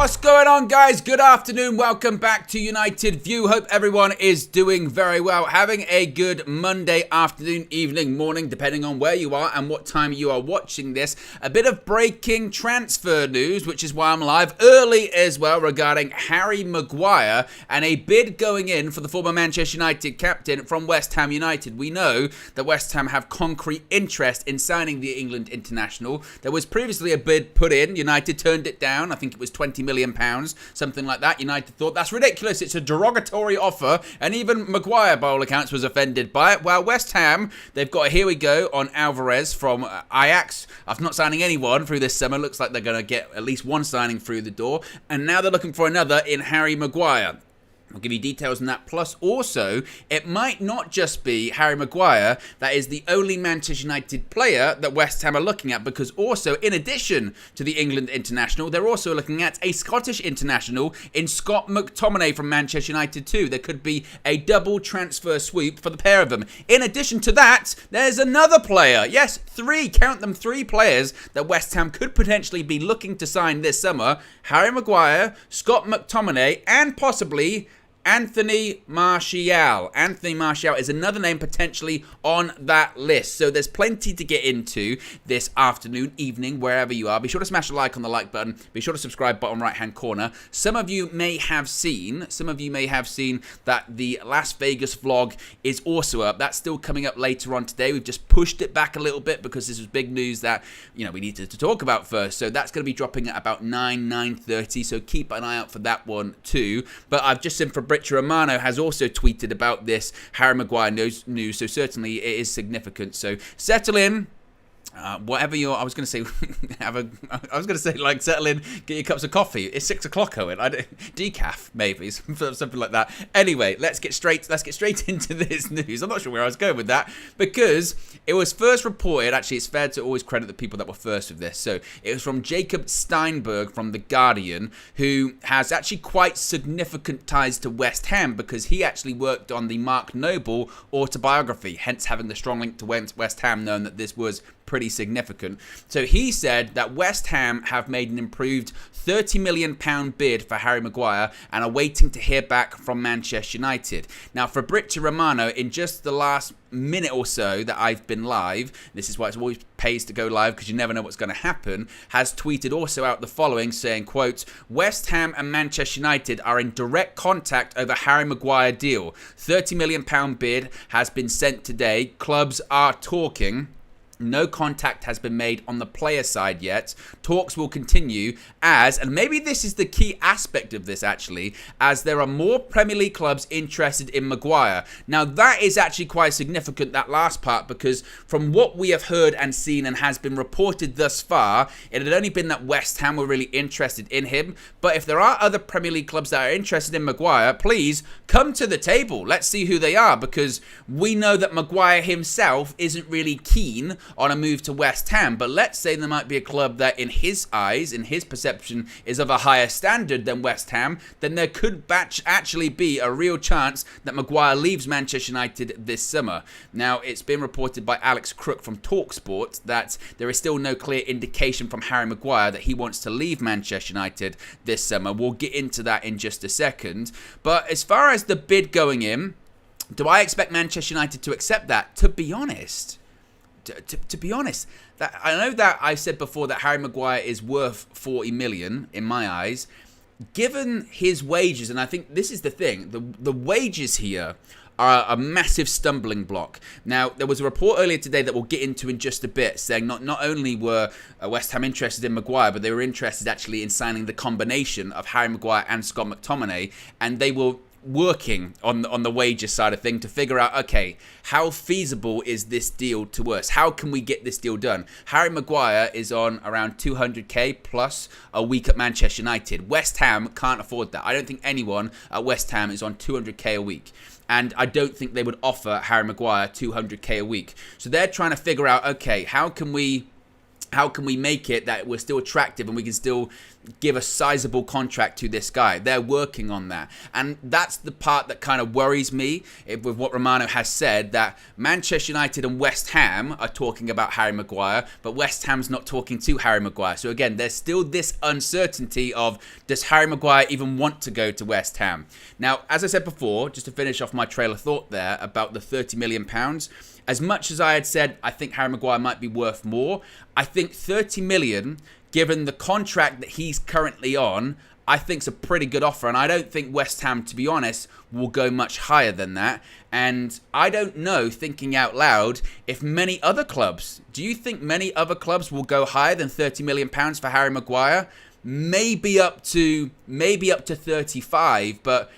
What's going on, guys? Good afternoon. Welcome back to United View. Hope everyone is doing very well. Having a good Monday afternoon, evening, morning, depending on where you are and what time you are watching this. A bit of breaking transfer news, which is why I'm live early as well, regarding Harry Maguire and a bid going in for the former Manchester United captain from West Ham United. We know that West Ham have concrete interest in signing the England international. There was previously a bid put in. United turned it down. I think it was £20 million, something like that. United thought, that's ridiculous. It's a derogatory offer. And even Maguire, by all accounts, was offended by it. While West Ham, they've got a here we go on Alvarez from Ajax. After not signing anyone through this summer, looks like they're going to get at least one signing through the door. And now they're looking for another in Harry Maguire. I'll give you details on that. Plus, also, it might not just be Harry Maguire that is the only Manchester United player that West Ham are looking at, because also, in addition to the England international, they're also looking at a Scottish international in Scott McTominay from Manchester United too. There could be a double transfer swoop for the pair of them. In addition to that, there's another player. Yes, count them, three players that West Ham could potentially be looking to sign this summer. Harry Maguire, Scott McTominay, and possibly Anthony Martial. Anthony Martial is another name potentially on that list. So there's plenty to get into this afternoon, evening, wherever you are. Be sure to smash the like on the like button. Be sure to subscribe, bottom right hand corner. Some of you may have seen that the Las Vegas vlog is also up. That's still coming up later on today. We've just pushed it back a little bit because this was big news that, we needed to talk about first. So that's going to be dropping at about 9:30. So keep an eye out for that one too. But I've just seen from Romano has also tweeted about this Harry Maguire news, so certainly it is significant. So settle in. Whatever I was going to say, settle in, get your cups of coffee. It's 6 o'clock, Owen. Decaf, maybe, something like that. Anyway, let's get straight into this news. I'm not sure where I was going with that, because it was first reported. Actually, it's fair to always credit the people that were first with this. So it was from Jacob Steinberg from The Guardian, who has actually quite significant ties to West Ham, because he actually worked on the Mark Noble autobiography, hence having the strong link to West Ham, knowing that this was pretty significant. So he said that West Ham have made an improved £30 million bid for Harry Maguire and are waiting to hear back from Manchester United. Now, Fabrizio Romano, in just the last minute or so that I've been live, this is why it always pays to go live, because you never know what's going to happen, has tweeted also out the following, saying, quote, West Ham and Manchester United are in direct contact over Harry Maguire deal. £30 million bid has been sent today. Clubs are talking. No contact has been made on the player side yet. Talks will continue as, and maybe this is the key aspect of this actually, as there are more Premier League clubs interested in Maguire. Now that is actually quite significant, that last part, because from what we have heard and seen and has been reported thus far, it had only been that West Ham were really interested in him. But if there are other Premier League clubs that are interested in Maguire, please come to the table. Let's see who they are, because we know that Maguire himself isn't really keen on a move to West Ham. But let's say there might be a club that in his eyes, in his perception, is of a higher standard than West Ham, then there could actually be a real chance that Maguire leaves Manchester United this summer. Now, it's been reported by Alex Crook from TalkSport that there is still no clear indication from Harry Maguire that he wants to leave Manchester United this summer. We'll get into that in just a second. But as far as the bid going in, do I expect Manchester United to accept that? To be honest, that I know that I said before that Harry Maguire is worth 40 million in my eyes. Given his wages, and I think this is the thing, the wages here are a massive stumbling block. Now, there was a report earlier today that we'll get into in just a bit, saying not only were West Ham interested in Maguire, but they were interested actually in signing the combination of Harry Maguire and Scott McTominay, and they will working on the wages side of thing to figure out, okay, how feasible is this deal to us? How can we get this deal done? Harry Maguire is on around 200k plus a week at Manchester United. West Ham can't afford that. I don't think anyone at West Ham is on 200k a week. And I don't think they would offer Harry Maguire 200k a week. So they're trying to figure out, okay, how can we make it that we're still attractive and we can still give a sizable contract to this guy. They're working on that. And that's the part that kind of worries me with what Romano has said, that Manchester United and West Ham are talking about Harry Maguire, but West Ham's not talking to Harry Maguire. So again, there's still this uncertainty of, does Harry Maguire even want to go to West Ham? Now, as I said before, just to finish off my trail of thought there about the £30 million, as much as I had said I think Harry Maguire might be worth more, I think 30 million, given the contract that he's currently on, I think it's a pretty good offer. And I don't think West Ham, to be honest, will go much higher than that. And I don't know, thinking out loud, if many other clubs, do you think many other clubs will go higher than £30 million for Harry Maguire? Maybe up to 35, but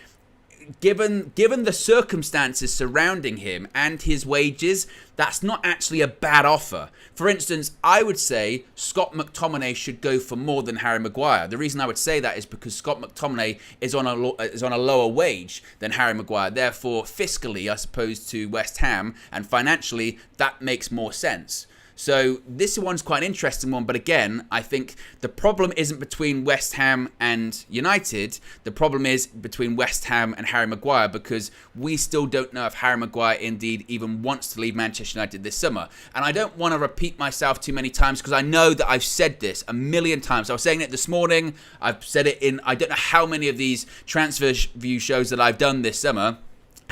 given the circumstances surrounding him and his wages, that's not actually a bad offer. For instance, I would say Scott McTominay should go for more than Harry Maguire. The reason I would say that is because Scott McTominay is on a lower wage than Harry Maguire. Therefore, fiscally, as opposed to West Ham, and financially, that makes more sense. So this one's quite an interesting one, but again, I think the problem isn't between West Ham and United. The problem is between West Ham and Harry Maguire, because we still don't know if Harry Maguire indeed even wants to leave Manchester United this summer. And I don't want to repeat myself too many times, because I know that I've said this a million times. I was saying it this morning. I've said it in I don't know how many of these transfer view shows that I've done this summer.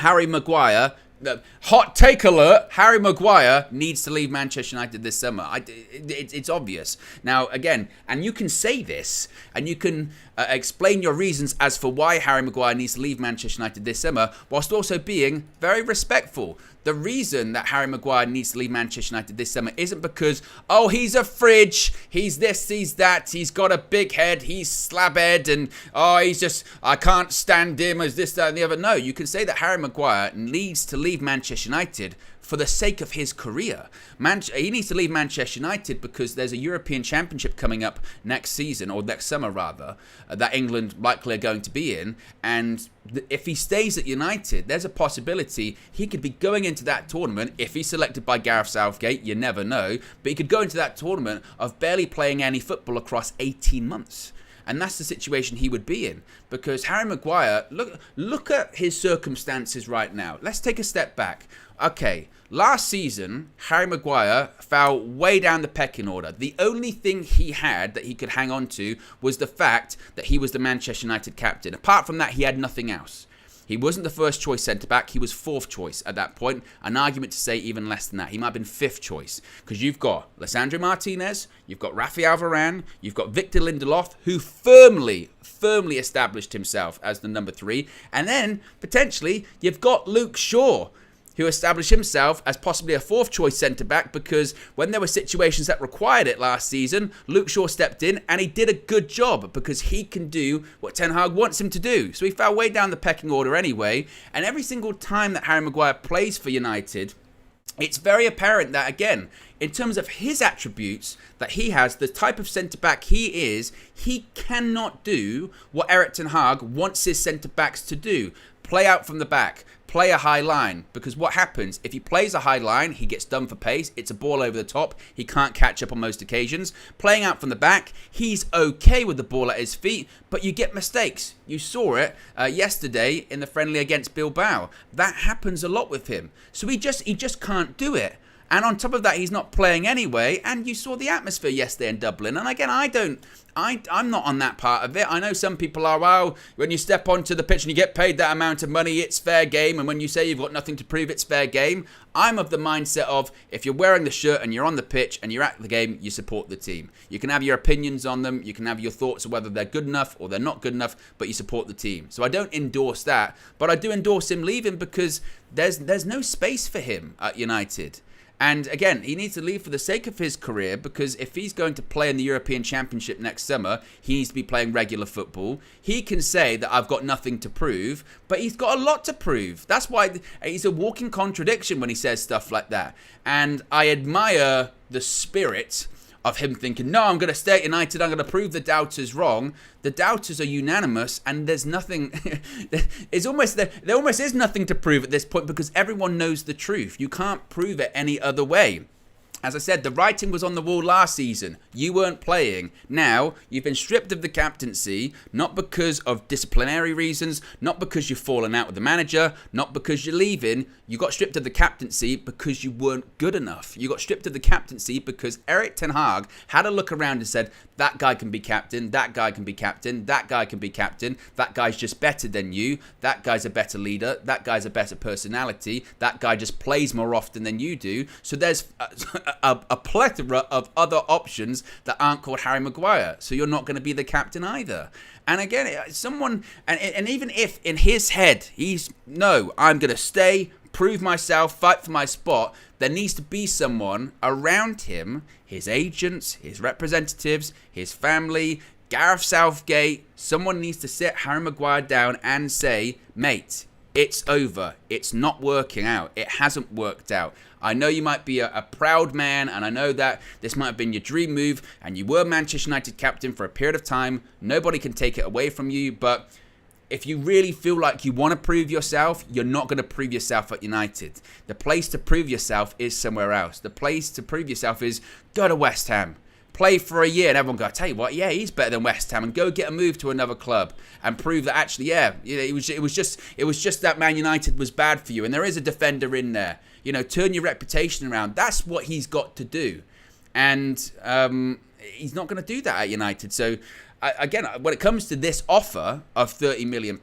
Harry Maguire, hot take alert, Harry Maguire needs to leave Manchester United this summer. It's obvious. Now, again, and you can say this, and you can explain your reasons as for why Harry Maguire needs to leave Manchester United this summer, whilst also being very respectful. The reason that Harry Maguire needs to leave Manchester United this summer isn't because, oh, he's a fridge, he's this, he's that, he's got a big head, he's slab-head, and, oh, he's just, I can't stand him as this, that, and the other. No, you can say that Harry Maguire needs to leave Manchester United for the sake of his career. He needs to leave Manchester United because there's a European Championship coming up next season, or next summer rather, that England likely are going to be in. And if he stays at United, there's a possibility he could be going into that tournament, if he's selected by Gareth Southgate, you never know, but he could go into that tournament of barely playing any football across 18 months. And that's the situation he would be in. Because Harry Maguire, look at his circumstances right now. Let's take a step back. Okay, last season, Harry Maguire fell way down the pecking order. The only thing he had that he could hang on to was the fact that he was the Manchester United captain. Apart from that, he had nothing else. He wasn't the first choice centre-back. He was fourth choice at that point. An argument to say even less than that. He might have been fifth choice. Because you've got Lisandro Martinez, you've got Rafael Varane, you've got Victor Lindelof, who firmly established himself as the number 3. And then, potentially, you've got Luke Shaw, who established himself as possibly a fourth choice centre-back, because when there were situations that required it last season, Luke Shaw stepped in and he did a good job, because he can do what Ten Hag wants him to do. So he fell way down the pecking order anyway, and every single time that Harry Maguire plays for United, it's very apparent that, again, in terms of his attributes that he has, the type of centre-back he is, he cannot do what Eric Ten Hag wants his centre-backs to do. Play out from the back. Play a high line, because what happens if he plays a high line, he gets done for pace. It's a ball over the top. He can't catch up on most occasions. Playing out from the back, he's okay with the ball at his feet, but you get mistakes. You saw it yesterday in the friendly against Bilbao. That happens a lot with him. So he just can't do it. And on top of that, he's not playing anyway. And you saw the atmosphere yesterday in Dublin. And again, I'm not on that part of it. I know some people are, well, when you step onto the pitch and you get paid that amount of money, it's fair game. And when you say you've got nothing to prove, it's fair game. I'm of the mindset of, if you're wearing the shirt and you're on the pitch and you're at the game, you support the team. You can have your opinions on them. You can have your thoughts of whether they're good enough or they're not good enough, but you support the team. So I don't endorse that. But I do endorse him leaving, because there's no space for him at United. And again, he needs to leave for the sake of his career, because if he's going to play in the European Championship next summer, he needs to be playing regular football. He can say that I've got nothing to prove, but he's got a lot to prove. That's why he's a walking contradiction when he says stuff like that. And I admire the spirit of him thinking, no, I'm going to stay at United, I'm going to prove the doubters wrong. The doubters are unanimous, and there's nothing, there almost is nothing to prove at this point, because everyone knows the truth. You can't prove it any other way. As I said, the writing was on the wall last season. You weren't playing. Now, you've been stripped of the captaincy, not because of disciplinary reasons, not because you've fallen out with the manager, not because you're leaving. You got stripped of the captaincy because you weren't good enough. You got stripped of the captaincy because Erik ten Hag had a look around and said, that guy can be captain, that guy can be captain, that guy can be captain, that guy's just better than you, that guy's a better leader, that guy's a better personality, that guy just plays more often than you do. So there's a plethora of other options that aren't called Harry Maguire. So you're not going to be the captain either. And again, and even if in his head no, I'm going to stay, prove myself, fight for my spot, there needs to be someone around him, his agents, his representatives, his family, Gareth Southgate. Someone needs to sit Harry Maguire down and say, mate, it's over. It's not working out. It hasn't worked out. I know you might be a proud man, and I know that this might have been your dream move, and you were Manchester United captain for a period of time. Nobody can take it away from you, but if you really feel like you want to prove yourself, you're not going to prove yourself at United. The place to prove yourself is somewhere else. The place to prove yourself is go to West Ham. Play for a year and everyone go, I tell you what, yeah, he's better than West Ham, and go get a move to another club and prove that actually, yeah, it was just that Man United was bad for you, and there is a defender in there. Turn your reputation around. That's what he's got to do, and he's not going to do that at United. So again, when it comes to this offer of £30 million,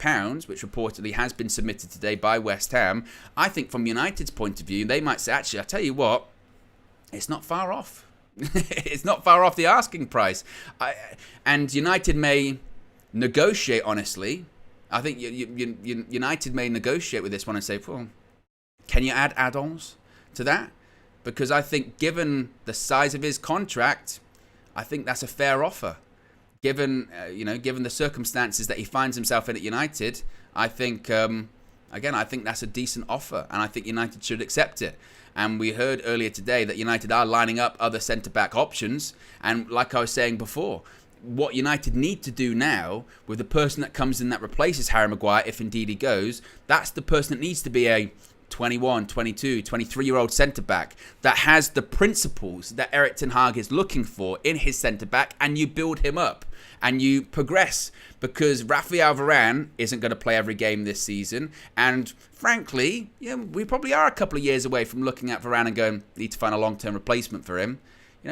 which reportedly has been submitted today by West Ham, I think from United's point of view, they might say, actually, I tell you what, it's not far off. It's not far off the asking price. And United may negotiate, honestly. I think United may negotiate with this one and say, well, can you add add-ons to that? Because I think given the size of his contract, I think that's a fair offer. Given the circumstances that he finds himself in at United, I think, I think that's a decent offer. And I think United should accept it. And we heard earlier today that United are lining up other centre-back options. And like I was saying before, what United need to do now with the person that comes in that replaces Harry Maguire, if indeed he goes, that's the person that needs to be a 21, 22, 23-year-old centre-back that has the principles that Erik ten Hag is looking for in his centre-back, and you build him up and you progress, because Rafael Varane isn't going to play every game this season, and frankly, we probably are a couple of years away from looking at Varane and going, need to find a long-term replacement for him,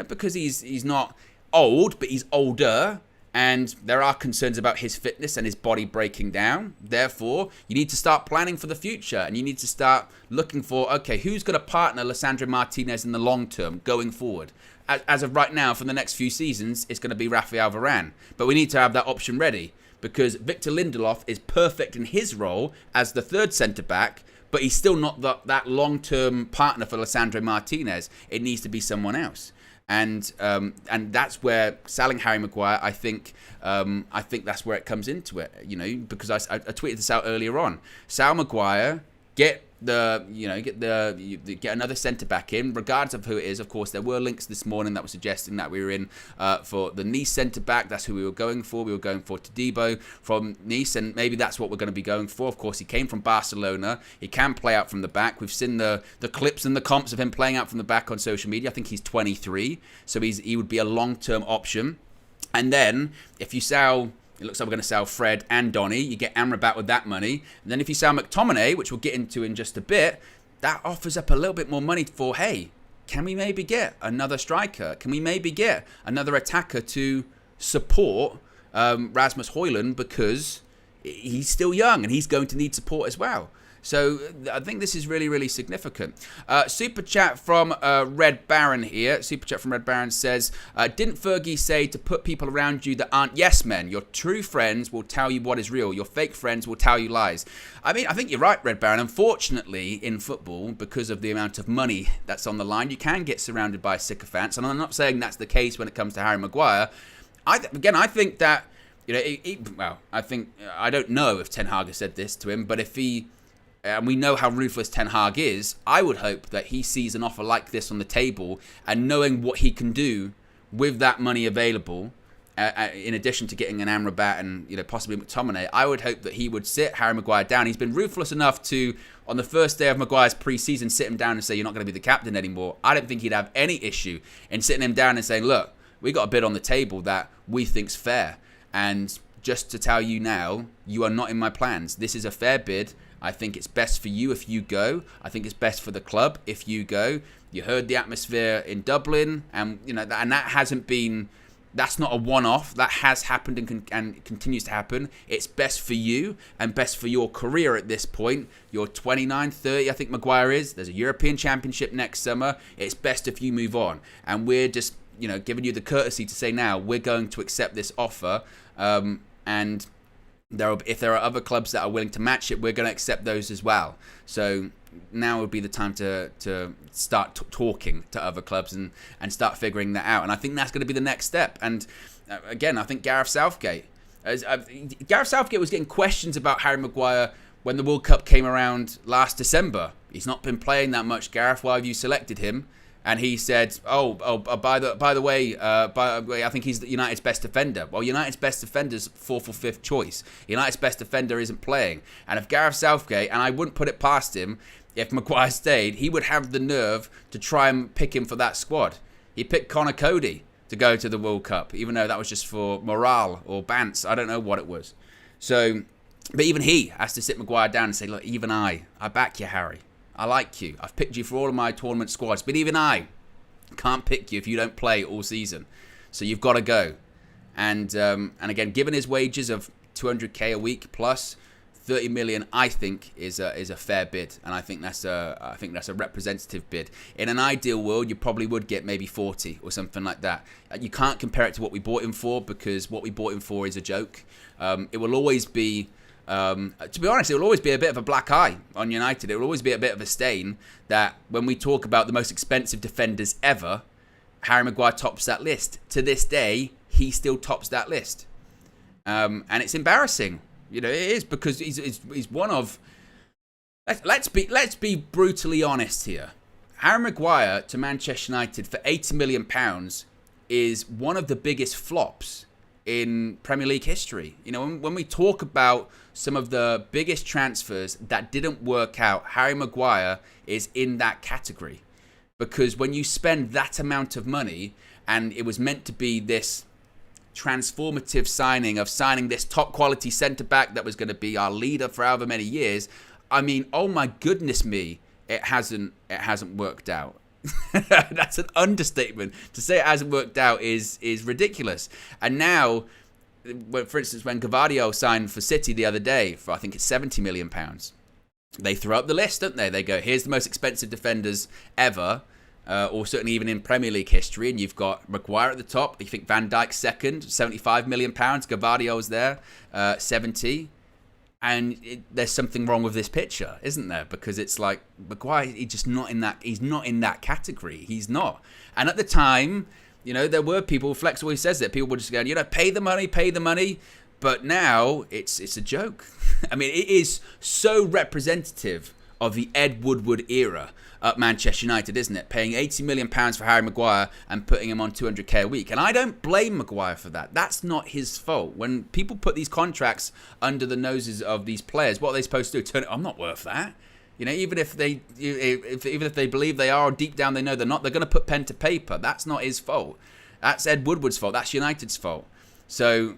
because he's not old, but he's older. And there are concerns about his fitness and his body breaking down. Therefore, you need to start planning for the future. And you need to start looking for, okay, who's going to partner Lisandro Martinez in the long term going forward? As of right now, for the next few seasons, it's going to be Rafael Varane. But we need to have that option ready, because Victor Lindelof is perfect in his role as the third centre-back, but he's still not that long-term partner for Lisandro Martinez. It needs to be someone else. And that's where selling Harry Maguire, I think that's where it comes into it, because I tweeted this out earlier on. Sal Maguire, get another centre back in, regardless of who it is. Of course, there were links this morning that were suggesting that we were in for the Nice centre back. That's who we were going for. We were going for Todibo from Nice, and maybe that's what we're going to be going for. Of course, he came from Barcelona. He can play out from the back. We've seen the clips and the comps of him playing out from the back on social media. I think he's 23, so he would be a long-term option. And then if you sell, it looks like we're going to sell Fred and Donny. You get Amrabat with that money. And then if you sell McTominay, which we'll get into in just a bit, that offers up a little bit more money for, hey, can we maybe get another striker? Can we maybe get another attacker to support Rasmus Højlund, because he's still young and he's going to need support as well. So I think this is really, really significant. Super chat from Red Baron here. Super chat from Red Baron says, didn't Fergie say to put people around you that aren't yes men? Your true friends will tell you what is real. Your fake friends will tell you lies. I mean, I think you're right, Red Baron. Unfortunately, in football, because of the amount of money that's on the line, you can get surrounded by sycophants. And I'm not saying that's the case when it comes to Harry Maguire. I think that, I don't know if Ten Hag has said this to him, but if he... and we know how ruthless Ten Hag is, I would hope that he sees an offer like this on the table, and knowing what he can do with that money available, in addition to getting an Amrabat and possibly McTominay, I would hope that he would sit Harry Maguire down. He's been ruthless enough to, on the first day of Maguire's pre-season, sit him down and say, you're not going to be the captain anymore. I don't think he'd have any issue in sitting him down and saying, look, we got a bid on the table that we think's fair, and just to tell you now, you are not in my plans. This is a fair bid. I think it's best for you if you go. I think it's best for the club if you go. You heard the atmosphere in Dublin, and and that hasn't been. That's not a one-off. That has happened and continues to happen. It's best for you and best for your career at this point. You're 29, 30, I think Maguire is. There's a European Championship next summer. It's best if you move on. And we're just, giving you the courtesy to say now we're going to accept this offer. And if there are other clubs that are willing to match it, we're going to accept those as well. So now would be the time to start talking to other clubs and start figuring that out. And I think that's going to be the next step. And again, I think Gareth Southgate was getting questions about Harry Maguire when the World Cup came around last December. He's not been playing that much, Gareth. Why have you selected him? And he said, by the way, I think he's United's best defender. Well, United's best defender's fourth or fifth choice. United's best defender isn't playing. And if Gareth Southgate, and I wouldn't put it past him, if Maguire stayed, he would have the nerve to try and pick him for that squad. He picked Connor Cody to go to the World Cup, even though that was just for morale or bants. I don't know what it was. So, but even he has to sit Maguire down and say, look, even I back you, Harry. I like you. I've picked you for all of my tournament squads, but even I can't pick you if you don't play all season. So you've got to go. And again, given his wages of 200k a week plus 30 million, I think is a fair bid, and I think that's a representative bid. In an ideal world, you probably would get maybe 40 or something like that. You can't compare it to what we bought him for, because what we bought him for is a joke. It will always be. To be honest, it will always be a bit of a black eye on United. It will always be a bit of a stain that when we talk about the most expensive defenders ever, Harry Maguire tops that list. To this day, he still tops that list. And it's embarrassing. It is, because he's one of... Let's be brutally honest here. Harry Maguire to Manchester United for £80 million is one of the biggest flops in Premier League history. When we talk about some of the biggest transfers that didn't work out, Harry Maguire is in that category. Because when you spend that amount of money, and it was meant to be this transformative signing this top quality centre-back that was going to be our leader for however many years, I mean, oh my goodness me, it hasn't worked out. That's an understatement. To say it hasn't worked out is ridiculous. And now, for instance, when Gvardiol signed for City the other day for, I think it's £70 million, they throw up the list, don't they? They go, here's the most expensive defenders ever, or certainly even in Premier League history, and you've got Maguire at the top. You think Van Dijk's second, £75 million. Gvardiol's there, 70. And there's something wrong with this picture, isn't there? Because it's like Maguire, he's not in that category. He's not. And at the time, there were people. Flex always says that people were just going, pay the money. But now it's a joke. I mean, it is so representative of the Ed Woodward era at Manchester United, isn't it? Paying £80 million for Harry Maguire and putting him on 200k a week. And I don't blame Maguire for that. That's not his fault. When people put these contracts under the noses of these players, what are they supposed to do? I'm not worth that. Even if they believe they are, or deep down they know they're not, they're going to put pen to paper. That's not his fault. That's Ed Woodward's fault. That's United's fault. So,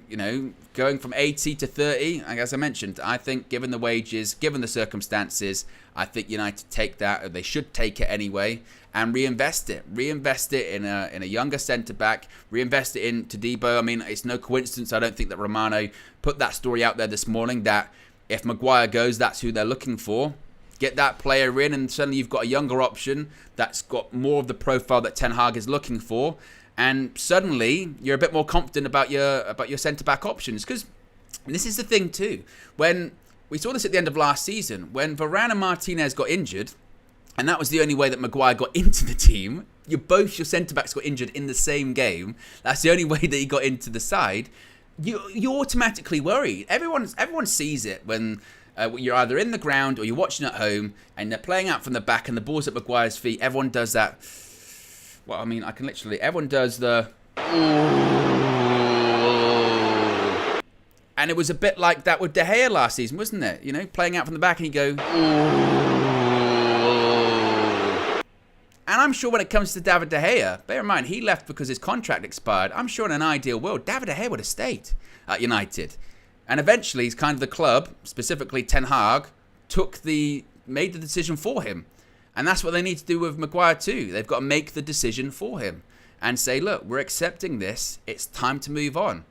going from 80 to 30, as I mentioned, I think given the wages, given the circumstances, I think United take that, or they should take it anyway, and reinvest it. Reinvest it in a younger centre-back, reinvest it into Debo. I mean, it's no coincidence, I don't think, that Romano put that story out there this morning, that if Maguire goes, that's who they're looking for. Get that player in, and suddenly you've got a younger option that's got more of the profile that Ten Hag is looking for. And suddenly you're a bit more confident about your centre-back options. Because this is the thing too. When we saw this at the end of last season, when Varane and Martinez got injured, and that was the only way that Maguire got into the team. Both your centre-backs got injured in the same game. That's the only way that he got into the side. You automatically worry. Everyone sees it when you're either in the ground or you're watching at home, and they're playing out from the back, and the ball's at Maguire's feet. Everyone does that. Well, I mean, everyone does the, ooh, And it was a bit like that with De Gea last season, wasn't it? You know, playing out from the back and you go, and I'm sure when it comes to David De Gea, bear in mind, he left because his contract expired. I'm sure in an ideal world, David De Gea would have stayed at United. And eventually, he's kind of the club, specifically Ten Hag, made the decision for him. And that's what they need to do with Maguire too. They've got to make the decision for him and say, look, we're accepting this. It's time to move on.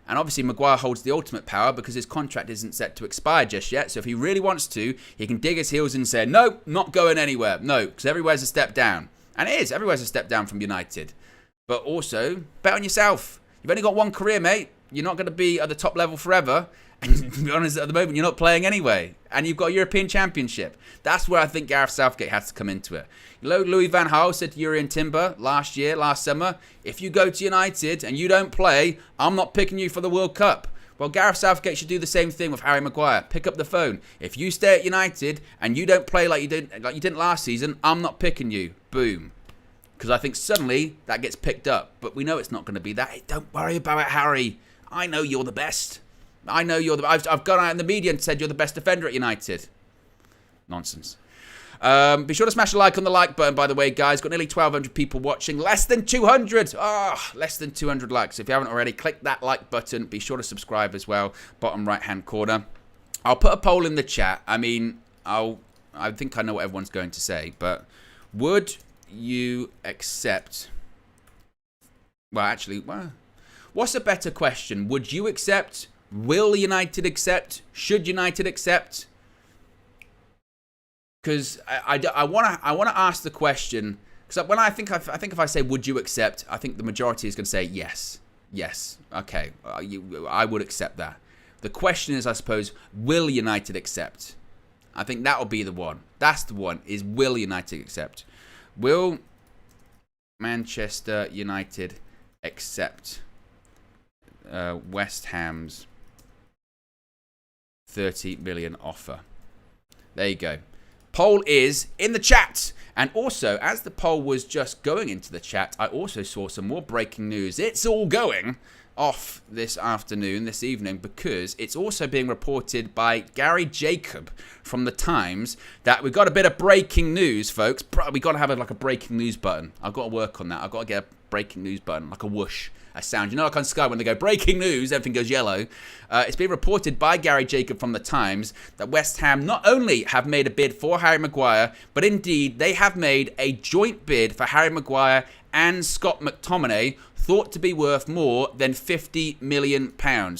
And obviously, Maguire holds the ultimate power because his contract isn't set to expire just yet. So if he really wants to, he can dig his heels and say, no, not going anywhere. No, because everywhere's a step down. And it is. Everywhere's a step down from United. But also, bet on yourself. You've only got one career, mate. You're not going to be at the top level forever. And to be honest, at the moment, you're not playing anyway. And you've got a European Championship. That's where I think Gareth Southgate has to come into it. Louis van Gaal said to Jurrien Timber last summer, if you go to United and you don't play, I'm not picking you for the World Cup. Well, Gareth Southgate should do the same thing with Harry Maguire. Pick up the phone. If you stay at United and you don't play like you didn't last season, I'm not picking you. Boom. Because I think suddenly that gets picked up. But we know it's not going to be that. Hey, don't worry about it, Harry. I know you're the best. I know you're the... I've gone out in the media and said you're the best defender at United. Nonsense. Be sure to smash a like on the like button, by the way, guys. Got nearly 1,200 people watching. Less than 200. Less than 200 likes. If you haven't already, click that like button. Be sure to subscribe as well. Bottom right-hand corner. I'll put a poll in the chat. I mean, I think I know what everyone's going to say. But would you accept... Well, actually, what's a better question? Would you accept... Will United accept? Should United accept? Because I want to ask the question. Because when I think if I say would you accept, I think the majority is going to say yes, okay, I would accept that. The question is, I suppose, will United accept? I think that will be the one. That's the one. Is will United accept? Will Manchester United accept West Ham's 30 million offer? There you go. Poll is in the chat. And also, as the poll was just going into the chat, I also saw some more breaking news. It's all going off this evening, because it's also being reported by Gary Jacob from The Times that we've got a bit of breaking news, folks. We've got to have like a breaking news button. I've got to work on that. I've got to get a breaking news button, like a whoosh. A sound. You know, like on Sky when they go breaking news, everything goes yellow. It's been reported by Gary Jacob from The Times that West Ham not only have made a bid for Harry Maguire, but indeed they have made a joint bid for Harry Maguire and Scott McTominay, thought to be worth more than £50 million.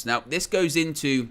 Now, this goes into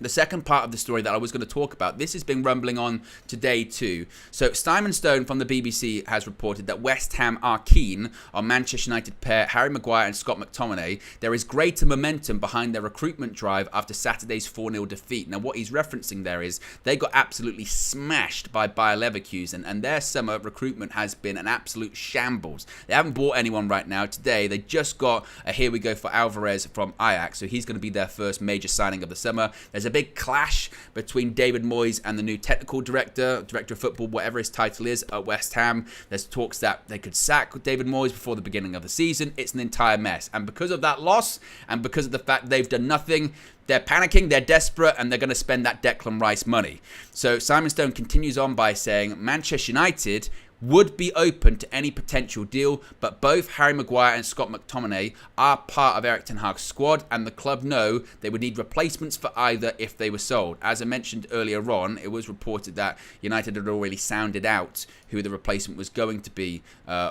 the second part of the story that I was going to talk about. This has been rumbling on today too. So Simon Stone from the BBC has reported that West Ham are keen on Manchester United pair Harry Maguire and Scott McTominay. There is greater momentum behind their recruitment drive after Saturday's 4-0 defeat. Now what he's referencing there is they got absolutely smashed by Bayer Leverkusen, and their summer recruitment has been an absolute shambles. They haven't bought anyone right now. Today they just got a here we go for Alvarez from Ajax, so he's going to be their first major signing of the summer. There's a big clash between David Moyes and the new technical director of football, whatever his title is, at West Ham. There's talks that they could sack David Moyes before the beginning of the season. It's an entire mess. And because of that loss, and because of the fact they've done nothing, they're panicking, they're desperate, and they're going to spend that Declan Rice money. So Simon Stone continues on by saying Manchester United would be open to any potential deal, but both Harry Maguire and Scott McTominay are part of Erik ten Hag's squad, and the club know they would need replacements for either if they were sold. As I mentioned earlier on, it was reported that United had already sounded out who the replacement was going to be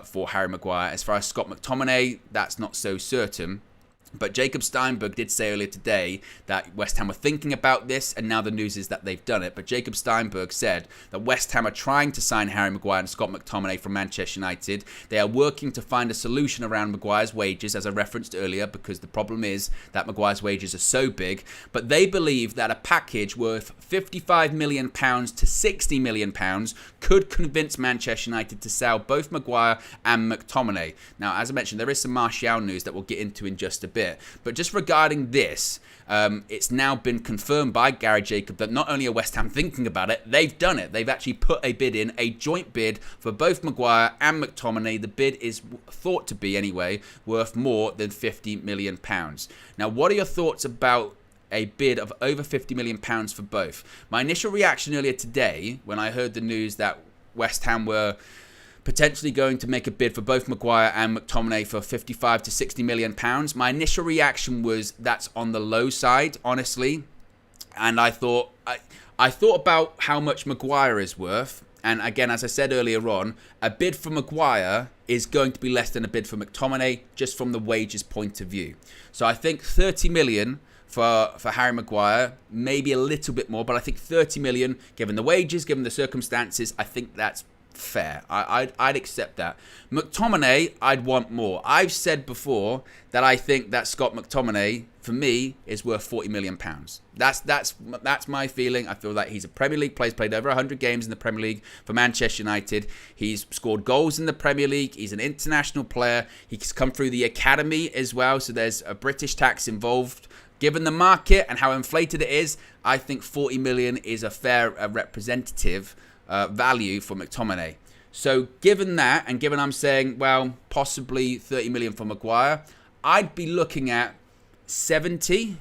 for Harry Maguire. As far as Scott McTominay, that's not so certain. But Jacob Steinberg did say earlier today that West Ham were thinking about this, and now the news is that they've done it. But Jacob Steinberg said that West Ham are trying to sign Harry Maguire and Scott McTominay from Manchester United. They are working to find a solution around Maguire's wages, as I referenced earlier, because the problem is that Maguire's wages are so big. But they believe that a package worth £55 million to £60 million could convince Manchester United to sell both Maguire and McTominay. Now, as I mentioned, there is some Martial news that we'll get into in just a bit. But just regarding this, it's now been confirmed by Gary Jacob that not only are West Ham thinking about it, they've done it. They've actually put a bid in, a joint bid for both Maguire and McTominay. The bid is thought to be, anyway, worth more than £50 million. Now, what are your thoughts about a bid of over £50 million for both. My initial reaction earlier today, when I heard the news that West Ham were potentially going to make a bid for both Maguire and McTominay for 55 to 60 million pounds, my initial reaction was that's on the low side, honestly. And I thought about how much Maguire is worth. And again, as I said earlier on, a bid for Maguire is going to be less than a bid for McTominay, just from the wages point of view. So I think 30 million for Harry Maguire, maybe a little bit more, but I think 30 million, given the wages, given the circumstances, I think that's fair. I'd accept that. McTominay, I'd want more. I've said before that I think that Scott McTominay, for me, is worth £40 million. That's my feeling. I feel like he's a Premier League player. He's played over 100 games in the Premier League for Manchester United. He's scored goals in the Premier League. He's an international player. He's come through the academy as well, so there's a British tax involved. Given the market and how inflated it is, I think 40 million is a fair representative value for McTominay. So given that, and given I'm saying, well, possibly 30 million for Maguire, I'd be looking at 70.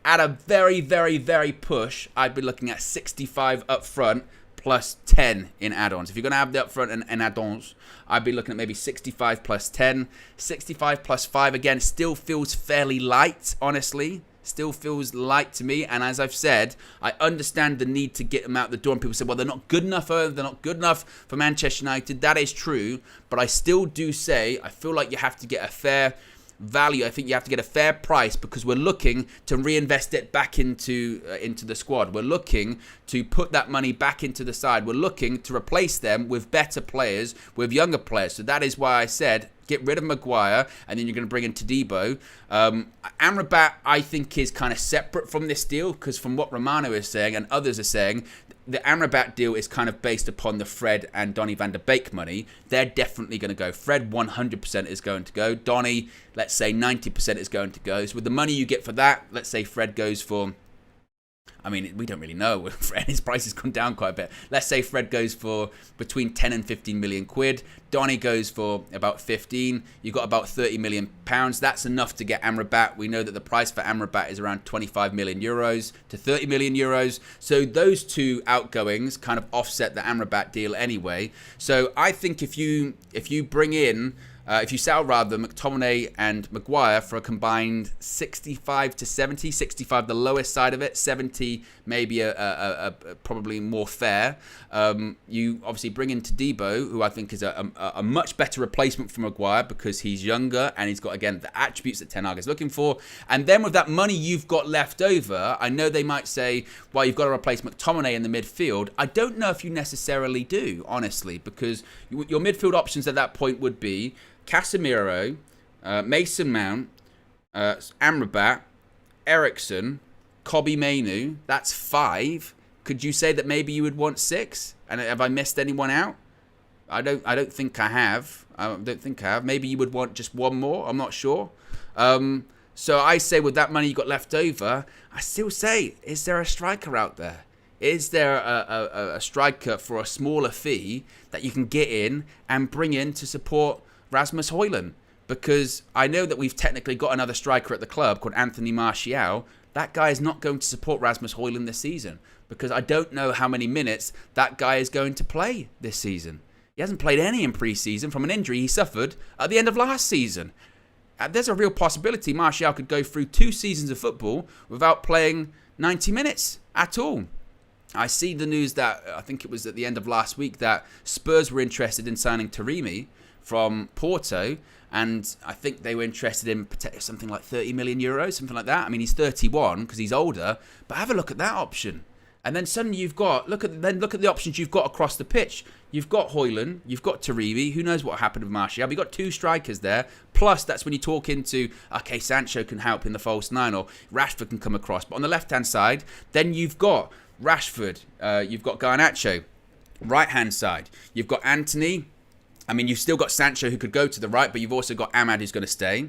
At a very, very, very push, I'd be looking at 65 up front plus 10 in add-ons. If you're going to have the up front and add-ons, I'd be looking at maybe 65 plus 10. 65 plus 5, again, still feels fairly light, honestly. Still feels light to me. And as I've said, I understand the need to get them out the door. And people say, well, they're not good enough. They're not good enough for Manchester United. That is true. But I still do say, I feel like you have to get a fair value. I think you have to get a fair price, because we're looking to reinvest it back into the squad. We're looking to put that money back into the side. We're looking to replace them with better players, with younger players. So that is why I said get rid of Maguire, and then you're going to bring in Todibo. Amrabat, I think, is kind of separate from this deal, because from what Romano is saying and others are saying, the Amrabat deal is kind of based upon the Fred and Donny van der Beek money. They're definitely going to go. Fred 100% is going to go. Donny, let's say 90% is going to go. So with the money you get for that, let's say Fred goes for, I mean, we don't really know. Fred, his price has gone down quite a bit. Let's say Fred goes for between 10 and 15 million quid. Donny goes for about 15. You've got about 30 million pounds. That's enough to get Amrabat. We know that the price for Amrabat is around 25 million euros to 30 million euros. So those two outgoings kind of offset the Amrabat deal anyway. So I think if you bring in, if you sell rather McTominay and Maguire for a combined 65 to 70, 65 the lowest side of it, 70 maybe a probably more fair. You obviously bring in Todibo, who I think is a much better replacement for Maguire, because he's younger and he's got, again, the attributes that Ten Hag is looking for. And then with that money you've got left over, I know they might say, well, you've got to replace McTominay in the midfield. I don't know if you necessarily do, honestly, because your midfield options at that point would be Casemiro, Mason Mount, Amrabat, Eriksen, Kobbie Mainoo. That's 5. Could you say that maybe you would want 6? And have I missed anyone out? I don't think I have. Maybe you would want just one more. I'm not sure. So I say with that money you got left over, I still say, is there a striker out there? Is there a striker for a smaller fee that you can get in and bring in to support Rasmus Højlund? Because I know that we've technically got another striker at the club called Anthony Martial. That guy is not going to support Rasmus Højlund this season, because I don't know how many minutes that guy is going to play this season. He hasn't played any in pre-season from an injury he suffered at the end of last season. There's a real possibility Martial could go through 2 seasons of football without playing 90 minutes at all. I see the news that, I think it was at the end of last week, that Spurs were interested in signing Taremi from Porto, and I think they were interested in something like 30 million euros, something like that. I mean, he's 31 because he's older, but have a look at that option. And then suddenly you've got, look at the options you've got across the pitch. You've got Højlund, you've got Taremi. Who knows what happened with Martial? You've got 2 strikers there. Plus, that's when you talk into, okay, Sancho can help in the false 9, or Rashford can come across. But on the left-hand side, then you've got Rashford, you've got Garnacho. Right-hand side, you've got Anthony. I mean, you've still got Sancho who could go to the right, but you've also got Ahmad who's going to stay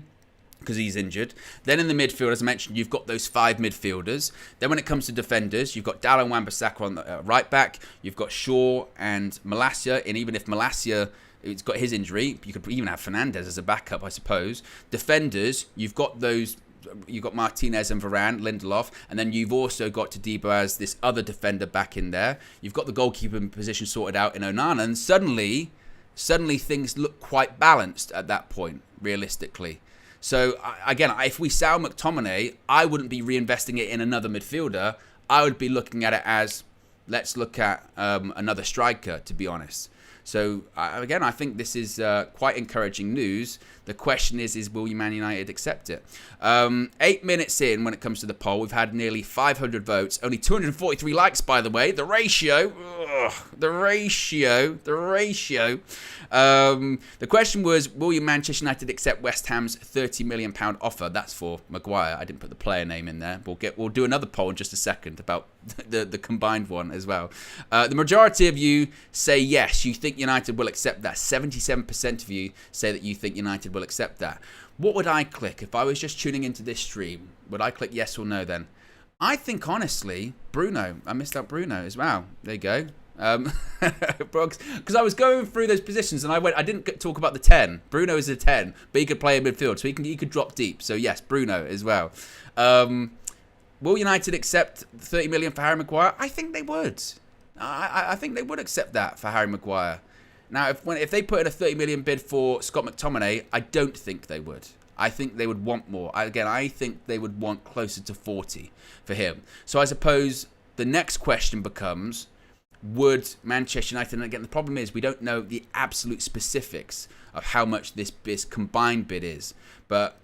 because he's injured. Then in the midfield, as I mentioned, you've got those 5 midfielders. Then when it comes to defenders, you've got Dallin Wan-Bissaka on the right back. You've got Shaw and Malacia. And even if Malacia, it's got his injury, you could even have Fernandes as a backup, I suppose. Defenders, you've got those you've got Martinez and Varane, Lindelof, and then you've also got Todibo as this other defender back in there. You've got the goalkeeper position sorted out in Onana, and suddenly things look quite balanced at that point, realistically. So again, if we sell McTominay, I wouldn't be reinvesting it in another midfielder. I would be looking at it as, let's look at another striker, to be honest. So again, I think this is quite encouraging news. The question is will Man United accept it? 8 minutes in when it comes to the poll, we've had nearly 500 votes, only 243 likes, by the way. The ratio. The question was, will Manchester United accept West Ham's £30 million offer? That's for Maguire. I didn't put the player name in there. We'll do another poll in just a second about the combined one as well. The majority of you say yes, you think United will accept that. 77% of you say that you think United will accept that. What would I click if I was just tuning into this stream? Would I click yes or no then? I think, honestly, Bruno. I missed out Bruno as well. There you go. Because I was going through those positions and I didn't talk about the 10. Bruno is a 10, but he could play in midfield, so he could drop deep. So yes, Bruno as well. Will United accept 30 million for Harry Maguire? I think they would. I think they would accept that for Harry Maguire. Now, if they put in a 30 million bid for Scott McTominay, I don't think they would. I think they would want more. I think they would want closer to 40 for him. So I suppose the next question becomes, would Manchester United, and again, the problem is we don't know the absolute specifics of how much this combined bid is. But,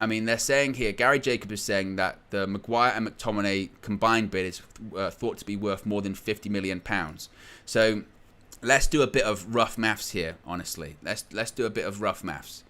I mean, they're saying here, Gary Jacobs is saying that the Maguire and McTominay combined bid is thought to be worth more than £50 million. So let's do a bit of rough maths here, honestly. Let's do a bit of rough maths.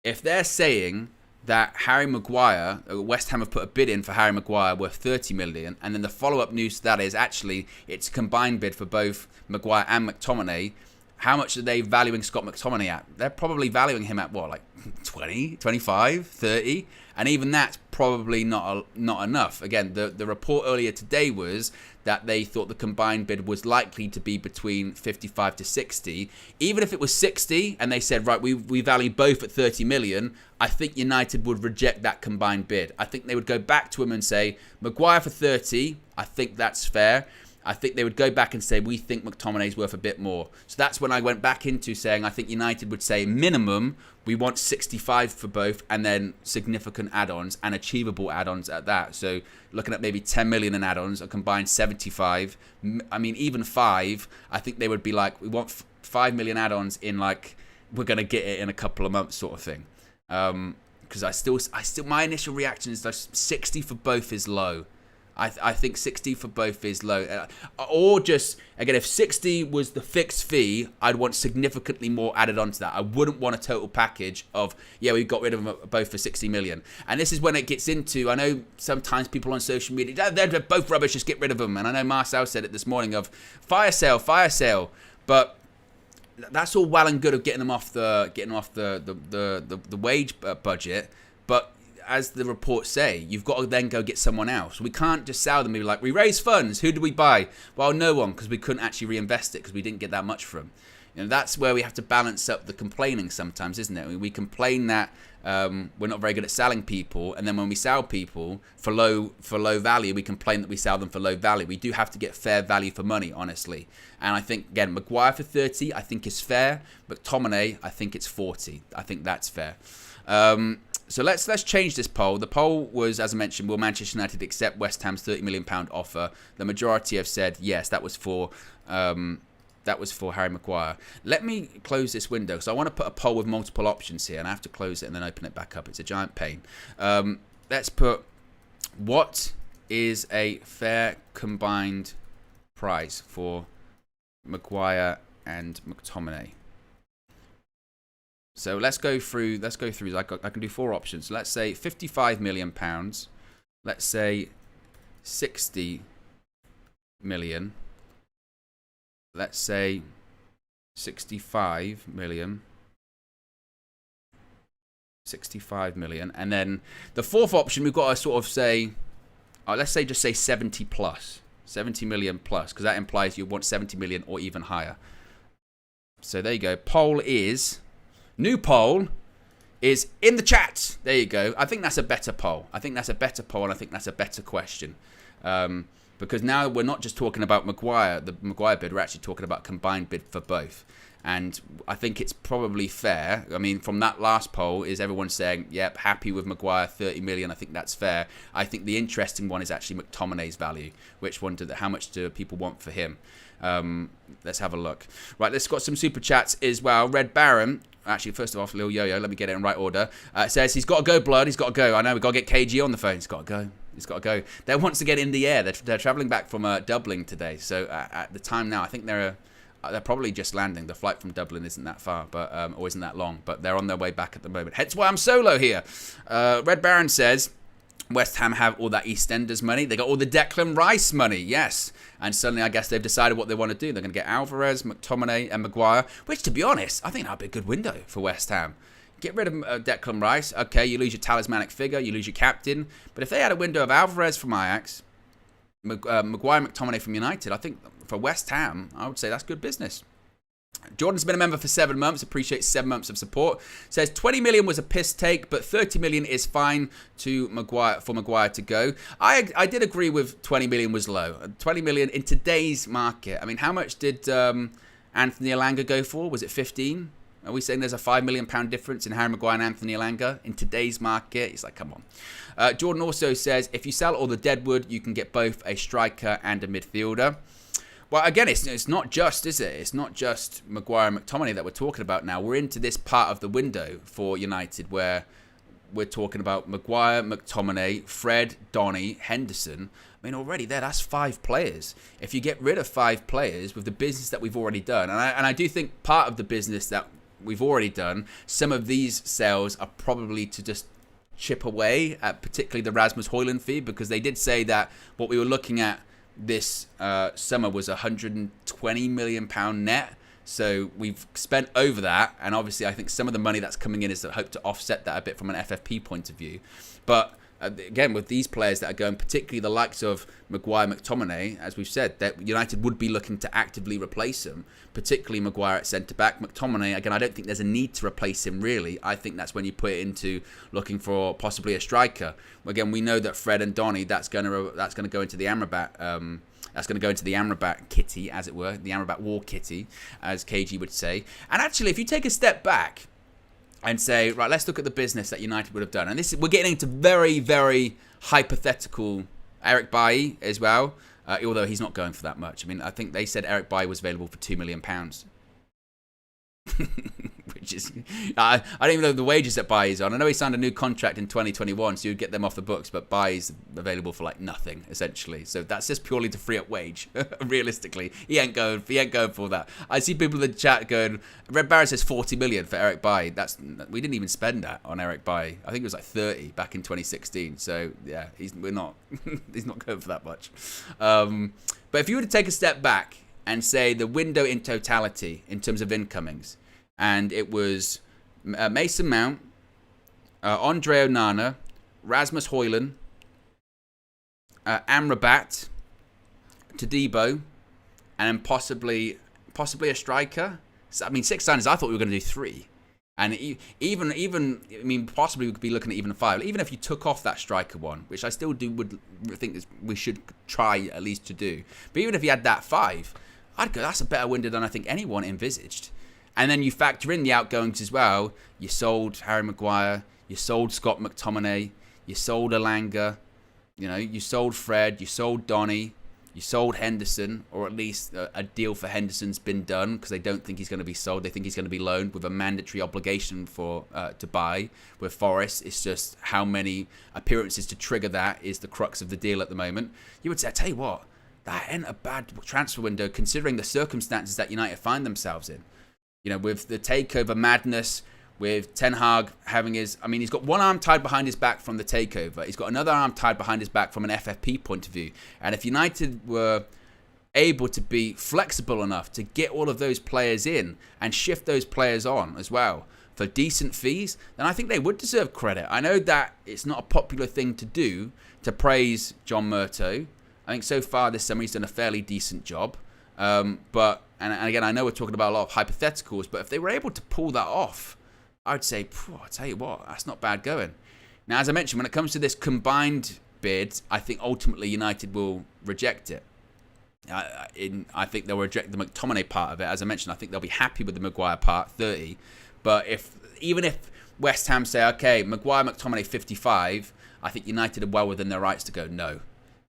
If they're saying that Harry Maguire, West Ham have put a bid in for Harry Maguire worth 30 million, and then the follow-up news to that is actually it's a combined bid for both Maguire and McTominay, how much are they valuing Scott McTominay at? They're probably valuing him at what, like 20, 25, 30? And even that's probably not enough. Again, the report earlier today was that they thought the combined bid was likely to be between 55 to 60. Even if it was 60 and they said, right, we value both at 30 million, I think United would reject that combined bid. I think they would go back to him and say, Maguire for 30, I think that's fair. I think they would go back and say, we think McTominay's worth a bit more. So that's when I went back into saying, I think United would say, minimum, we want 65 for both, and then significant add-ons and achievable add-ons at that. So looking at maybe 10 million in add-ons, a combined 75. I mean, even 5, I think they would be like, we want 5 million add-ons in like, we're going to get it in a couple of months sort of thing. Because I still, my initial reaction is that 60 for both is low. I think 60 for both is low. Or just, again, if 60 was the fixed fee, I'd want significantly more added onto that. I wouldn't want a total package of, yeah, we got rid of them both for 60 million. And this is when it gets into, I know sometimes people on social media, they're both rubbish, just get rid of them. And I know Marcel said it this morning of fire sale. But that's all well and good of getting off the wage budget. But as the reports say, you've got to then go get someone else. We can't just sell them and be like, we raised funds, who do we buy? Well, no one, because we couldn't actually reinvest it because we didn't get that much from. You know, that's where we have to balance up the complaining sometimes, isn't it? We complain that we're not very good at selling people, and then when we sell people for low value, we complain that we sell them for low value. We do have to get fair value for money, honestly. And I think, again, Maguire for 30, I think is fair. McTominay, I think it's 40. I think that's fair. So let's change this poll. The poll was, as I mentioned, will Manchester United accept West Ham's £30 million offer? The majority have said yes. That was for Harry Maguire. Let me close this window because I want to put a poll with multiple options here, and I have to close it and then open it back up. It's a giant pain. Let's put, what is a fair combined price for Maguire and McTominay? So let's go through. I can do 4 options. So let's say £55 million. Let's say 60 million. Let's say 65 million. 65 million. And then the 4th option, we've got to sort of say, let's say just say 70 plus. 70 million plus, because that implies you want 70 million or even higher. So there you go. Poll is... New poll, is in the chat. There you go. I think that's a better poll. And I think that's a better question. Because now we're not just talking about Maguire, the Maguire bid, we're actually talking about combined bid for both. And I think it's probably fair. I mean, from that last poll, is everyone saying, yep, happy with Maguire, 30 million. I think that's fair. I think the interesting one is actually McTominay's value. How much do people want for him? Let's have a look. Right, let's got some super chats as well. Red Baron, actually, first of all, Lil Yo-Yo, let me get it in right order. Says he's got to go, blood. He's got to go. I know, we've got to get KG on the phone. He's got to go. He's got to go. They wants to get in the air. They're traveling back from Dublin today. So at the time now, I think they're probably just landing. The flight from Dublin isn't that far, but or isn't that long. But they're on their way back at the moment. Hence why I'm solo here. Red Baron says West Ham have all that EastEnders money. They got all the Declan Rice money. Yes. And suddenly, I guess they've decided what they want to do. They're going to get Alvarez, McTominay, and Maguire. Which, to be honest, I think that'd be a good window for West Ham. Get rid of Declan Rice. Okay, you lose your talismanic figure. You lose your captain. But if they had a window of Alvarez from Ajax, Maguire, McTominay from United, I think for West Ham, I would say that's good business. Jordan's been a member for 7 months. Appreciates 7 months of support. Says 20 million was a piss take, but 30 million is fine for Maguire to go. I did agree with 20 million was low. 20 million in today's market. I mean, how much did Anthony Elanga go for? Was it 15? Are we saying there's a £5 million difference in Harry Maguire and Anthony Elanga in today's market? He's like, come on. Jordan also says, if you sell all the deadwood, you can get both a striker and a midfielder. Well, again, it's not just, is it? It's not just Maguire and McTominay that we're talking about now. We're into this part of the window for United where we're talking about Maguire, McTominay, Fred, Donny, Henderson. I mean, already there, that's 5 players. If you get rid of 5 players with the business that we've already done, and I do think part of the business that we've already done, some of these sales are probably to just chip away at particularly the Rasmus Højlund fee, because they did say that what we were looking at this summer was £120 million net. So we've spent over that, and obviously I think some of the money that's coming in is to hope to offset that a bit from an FFP point of view. But again, with these players that are going, particularly the likes of Maguire, McTominay, as we've said, that United would be looking to actively replace them, particularly Maguire at centre-back. McTominay, again, I don't think there's a need to replace him, really. I think that's when you put it into looking for possibly a striker. Again, we know that Fred and Donny, that's going to go into the Amrabat. That's going to go into the Amrabat kitty, as it were, the Amrabat war kitty, as KG would say. And actually, if you take a step back and say, right, let's look at the business that United would have done. And we're getting into very, very hypothetical Eric Bailly as well, although he's not going for that much. I mean, I think they said Eric Bailly was available for £2 million. Which is, I don't even know the wages that Bailly's on. I know he signed a new contract in 2021, so you'd get them off the books, but Bailly's available for like nothing, essentially. So that's just purely to free up wage. Realistically, he ain't going for that. I see people in the chat going, Red Barrett says 40 million for Eric Bailly. We didn't even spend that on Eric Bailly. I think it was like 30 back in 2016. So yeah, he's not going for that much. But if you were to take a step back and say the window in totality in terms of incomings, and it was Mason Mount, Andre Onana, Rasmus Højlund, Amrabat, Todibo, and then possibly a striker. So, I mean, 6 signings, I thought we were going to do 3. And even I mean, possibly we could be looking at even 5. Even if you took off that striker one, which I still would think we should try at least to do. But even if you had that 5, I'd go, that's a better window than I think anyone envisaged. And then you factor in the outgoings as well. You sold Harry Maguire. You sold Scott McTominay. You sold Elanga. You sold Fred. You sold Donny. You sold Henderson, or at least a deal for Henderson's been done because they don't think he's going to be sold. They think he's going to be loaned with a mandatory obligation to buy. With Forest, it's just how many appearances to trigger that is the crux of the deal at the moment. You would say, I tell you what, that ain't a bad transfer window considering the circumstances that United find themselves in. With the takeover madness, with Ten Hag having he's got one arm tied behind his back from the takeover. He's got another arm tied behind his back from an FFP point of view. And if United were able to be flexible enough to get all of those players in and shift those players on as well for decent fees, then I think they would deserve credit. I know that it's not a popular thing to do, to praise John Murtough. I think so far this summer he's done a fairly decent job. But again, I know we're talking about a lot of hypotheticals, but if they were able to pull that off, I would say, I'll tell you what, that's not bad going. Now, as I mentioned, when it comes to this combined bid, I think ultimately United will reject it. I think they'll reject the McTominay part of it. As I mentioned, I think they'll be happy with the Maguire part, 30. But even if West Ham say, okay, Maguire, McTominay, 55, I think United are well within their rights to go no.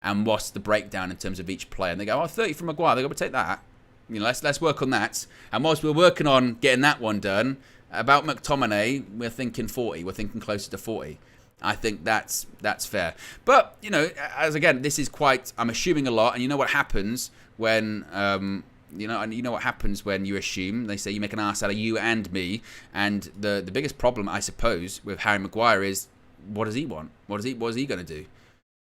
And what's the breakdown in terms of each player? And they go, 30 for Maguire. They go, we'll take that. Let's work on that. And whilst we're working on getting that one done, about McTominay, we're thinking 40. We're thinking closer to 40. I think that's fair. But, as again, this is quite, I'm assuming a lot. And you know what happens when, what happens when you assume. They say you make an ass out of you and me. And the biggest problem, I suppose, with Harry Maguire is, what does he want? What is he going to do?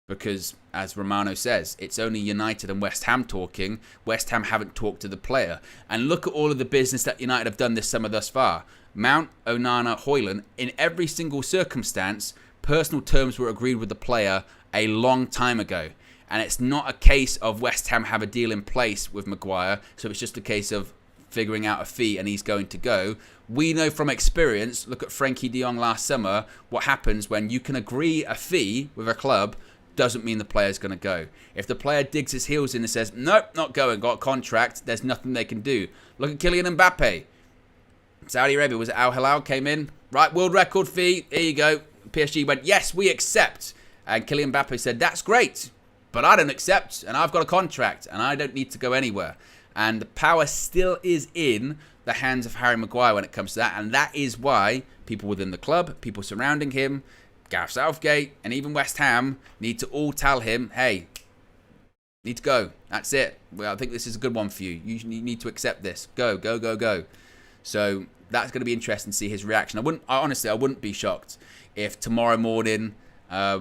Because, as Romano says, it's only United and West Ham talking. West Ham haven't talked to the player. And look at all of the business that United have done this summer thus far. Mount, Onana, Højlund, in every single circumstance, personal terms were agreed with the player a long time ago. And it's not a case of West Ham have a deal in place with Maguire, so it's just a case of figuring out a fee and he's going to go. We know from experience, look at Frankie de Jong last summer, what happens when you can agree a fee with a club doesn't mean the player's going to go. If the player digs his heels in and says, nope, not going, got a contract, there's nothing they can do. Look at Kylian Mbappe. Saudi Arabia, was it Al Hilal, came in, right, world record fee, here you go. PSG went, yes, we accept. And Kylian Mbappe said, that's great, but I don't accept, and I've got a contract, and I don't need to go anywhere. And the power still is in the hands of Harry Maguire when it comes to that, and that is why people within the club, people surrounding him, Gareth Southgate, and even West Ham need to all tell him, hey, need to go. That's it. Well, I think this is a good one for you. You need to accept this. Go, go, go, go. So that's going to be interesting to see his reaction. I wouldn't be shocked if tomorrow morning, I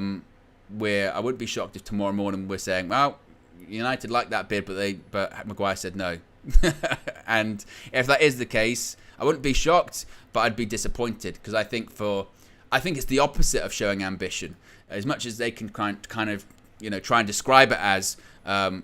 wouldn't be shocked if tomorrow morning we're saying, well, United liked that bid, but Maguire said no. And if that is the case, I wouldn't be shocked, but I'd be disappointed because I think it's the opposite of showing ambition. As much as they can kind of try and describe it as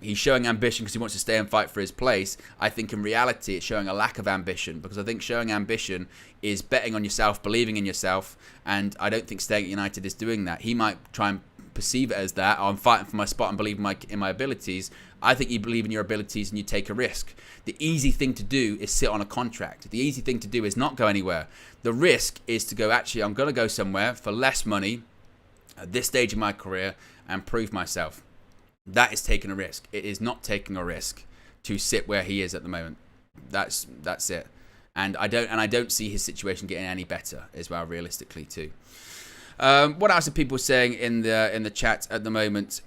he's showing ambition because he wants to stay and fight for his place, I think in reality it's showing a lack of ambition, because I think showing ambition is betting on yourself, believing in yourself, and I don't think staying at United is doing that. He might try and perceive it as that, I'm fighting for my spot and believe in my abilities. I think you believe in your abilities and you take a risk. The easy thing to do is sit on a contract. The easy thing to do is not go anywhere. The risk is to go, actually, I'm going to go somewhere for less money at this stage of my career and prove myself. That is taking a risk. It is not taking a risk to sit where he is at the moment. That's it. And I don't see his situation getting any better as well, realistically too. What else are people saying in the chat at the moment?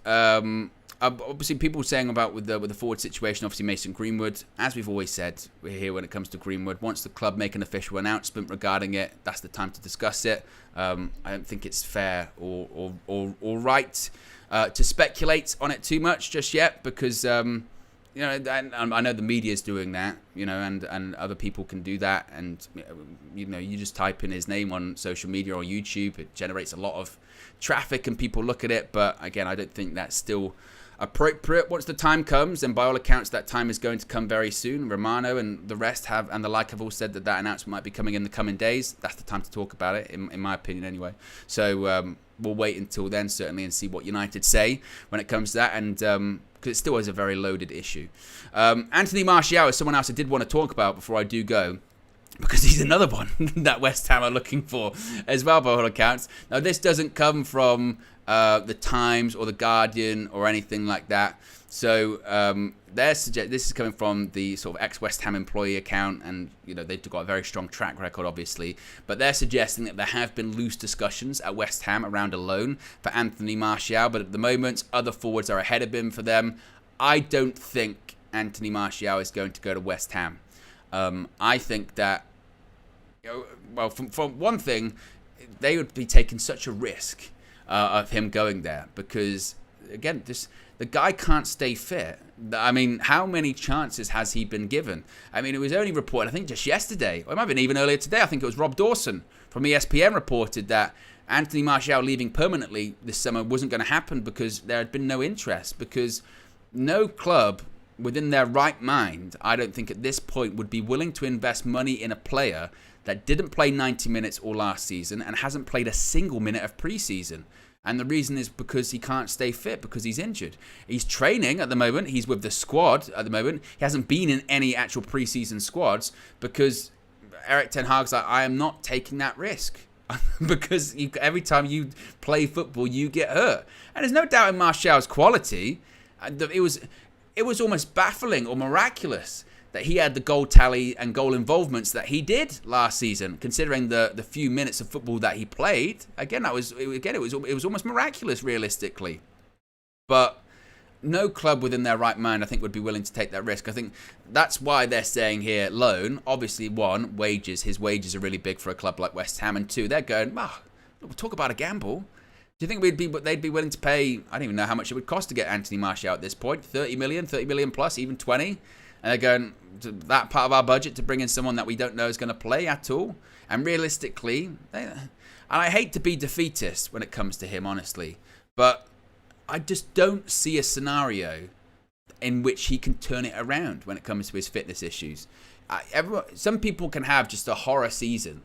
Obviously, people saying about with the forward situation. Obviously, Mason Greenwood, as we've always said, we're here when it comes to Greenwood. Once the club make an official announcement regarding it, that's the time to discuss it. I don't think it's fair or right to speculate on it too much just yet, because and I know the media is doing that, and other people can do that, and you just type in his name on social media or YouTube, it generates a lot of traffic and people look at it. But again, I don't think that's still appropriate. Once the time comes, and by all accounts that time is going to come very soon, Romano and the rest have all said that announcement might be coming in the coming days. That's the time to talk about it, in my opinion anyway. So we'll wait until then, certainly, and see what United say when it comes to that, and because it still is a very loaded issue. Anthony Martial is someone else I did want to talk about before I do go, because he's another one that West Ham are looking for as well, by all accounts. Now, this doesn't come from the Times or the Guardian or anything like that. So this is coming from the sort of ex-West Ham employee account, and they've got a very strong track record, obviously. But they're suggesting that there have been loose discussions at West Ham around a loan for Anthony Martial, but at the moment, other forwards are ahead of him for them. I don't think Anthony Martial is going to go to West Ham. I think that, well, for one thing, they would be taking such a risk of him going there, because, again, the guy can't stay fit. I mean, how many chances has he been given? I mean, it was only reported, I think, just yesterday, or it might have been even earlier today. I think it was Rob Dawson from ESPN reported that Anthony Martial leaving permanently this summer wasn't going to happen because there had been no interest, because no club within their right mind, I don't think at this point would be willing to invest money in a player that didn't play 90 minutes all last season and hasn't played a single minute of preseason. And the reason is because he can't stay fit because he's injured. He's training at the moment. He's with the squad at the moment. He hasn't been in any actual preseason squads because Erik ten Hag's like, I am not taking that risk. Because every time you play football, you get hurt. And there's no doubt in Martial's quality. It was almost baffling or miraculous that he had the goal tally and goal involvements that he did last season, considering the few minutes of football that he played. Again, it was almost miraculous realistically. But no club within their right mind, I think, would be willing to take that risk. I think that's why they're saying here loan. Obviously, one, wages. His wages are really big for a club like West Ham, and two, they're going, we'll talk about a gamble. Do you think they'd be willing to pay? I don't even know how much it would cost to get Anthony Martial at this point. 30 million plus, even 20. And they're going to that part of our budget to bring in someone that we don't know is going to play at all. And realistically, and I hate to be defeatist when it comes to him, honestly, but I just don't see a scenario in which he can turn it around when it comes to his fitness issues. Some people can have just a horror season,